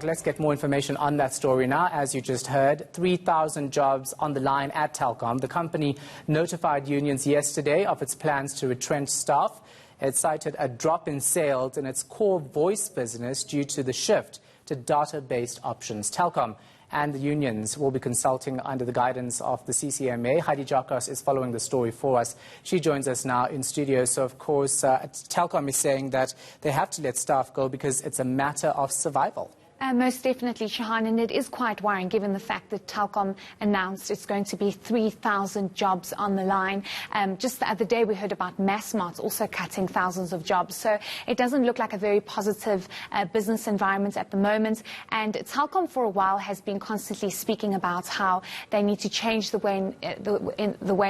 Let's get more information on that story now. As you just heard, 3,000 jobs on the line at Telkom. The company notified unions yesterday of its plans to retrench staff. It cited a drop in sales in its core voice business due to the shift to data-based options. Telkom and the unions will be consulting under the guidance of the CCMA. Heidi Jokos is following the story for us. She joins us now in studio. So, of course, Telkom is saying that they have to let staff go because it's a matter of survival. Most definitely, Shahan, and it is quite worrying given the fact that Telkom announced it's going to be 3,000 jobs on the line. Just the other day we heard about Massmart also cutting thousands of jobs. So it doesn't look like a very positive business environment at the moment. And Telkom for a while has been constantly speaking about how they need to change the way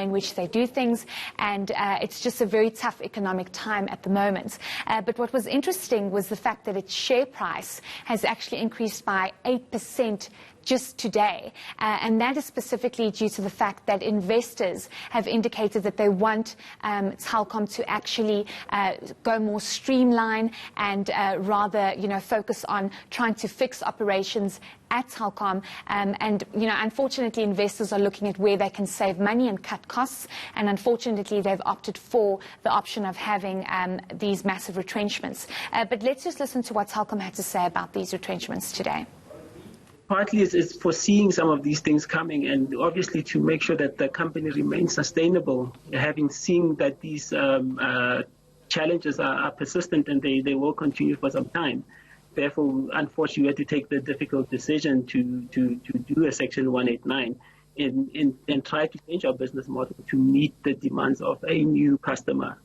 in which they do things. And it's just a very tough economic time at the moment. But what was interesting was the fact that its share price has actually increased by 8% just today, and that is specifically due to the fact that investors have indicated that they want Telkom to actually go more streamline and rather, focus on trying to fix operations at Telkom. And unfortunately, investors are looking at where they can save money and cut costs, and unfortunately, they've opted for the option of having these massive retrenchments. But let's just listen to what Telkom had to say about these retrenchments today. Partly is foreseeing some of these things coming, and obviously to make sure that the company remains sustainable, having seen that these challenges are persistent and they will continue for some time. Therefore, unfortunately, we had to take the difficult decision to do a Section 189 and try to change our business model to meet the demands of a new customer.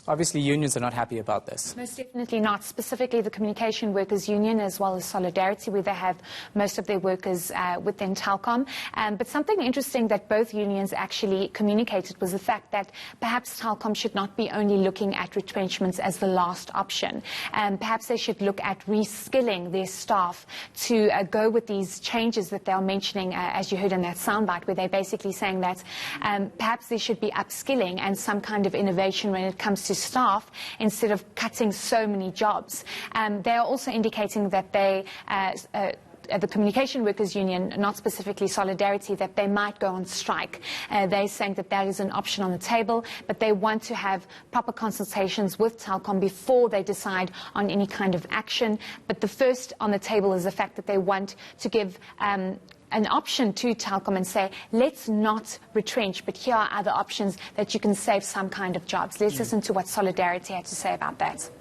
Obviously, unions are not happy about this. Most definitely not. Specifically, the Communication Workers Union, as well as Solidarity, where they have most of their workers within Telkom. But something interesting that both unions actually communicated was the fact that perhaps Telkom should not be only looking at retrenchments as the last option. Perhaps they should look at reskilling their staff to go with these changes that they are mentioning, as you heard in that soundbite, where they're basically saying that perhaps there should be upskilling and some kind of innovation when it comes to staff instead of cutting so many jobs. They are also indicating that they the Communication Workers Union, not specifically Solidarity, that they might go on strike. They're saying that that is an option on the table, but they want to have proper consultations with Telkom before they decide on any kind of action. But the first on the table is the fact that they want to give an option to Telkom and say, let's not retrench, but here are other options that you can save some kind of jobs. Let's listen to what Solidarity had to say about that.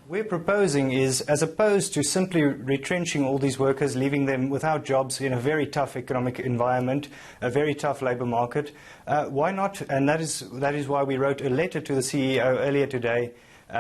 We're proposing is, as opposed to simply retrenching all these workers, leaving them without jobs in a very tough economic environment, a very tough labour market, why not? And that is why we wrote a letter to the CEO earlier today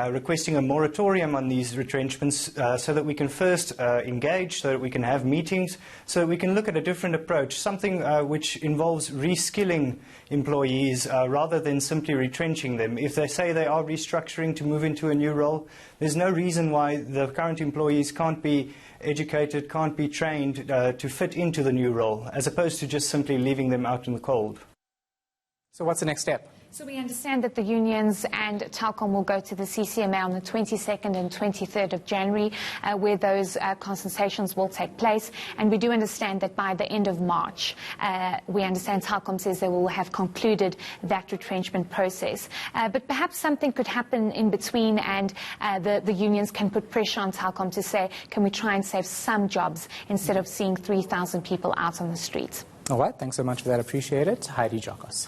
requesting a moratorium on these retrenchments so that we can first engage, so that we can have meetings, so that we can look at a different approach, something which involves reskilling employees rather than simply retrenching them. If they say they are restructuring to move into a new role, there's no reason why the current employees can't be educated, can't be trained to fit into the new role, as opposed to just simply leaving them out in the cold. So what's the next step? So we understand that the unions and Telkom will go to the CCMA on the 22nd and 23rd of January, where those consultations will take place. And we do understand that by the end of March, we understand Telkom says they will have concluded that retrenchment process. But perhaps something could happen in between, and the unions can put pressure on Telkom to say, can we try and save some jobs instead of seeing 3,000 people out on the streets? All right. Thanks so much for that. Appreciate it. Heidi Jokos.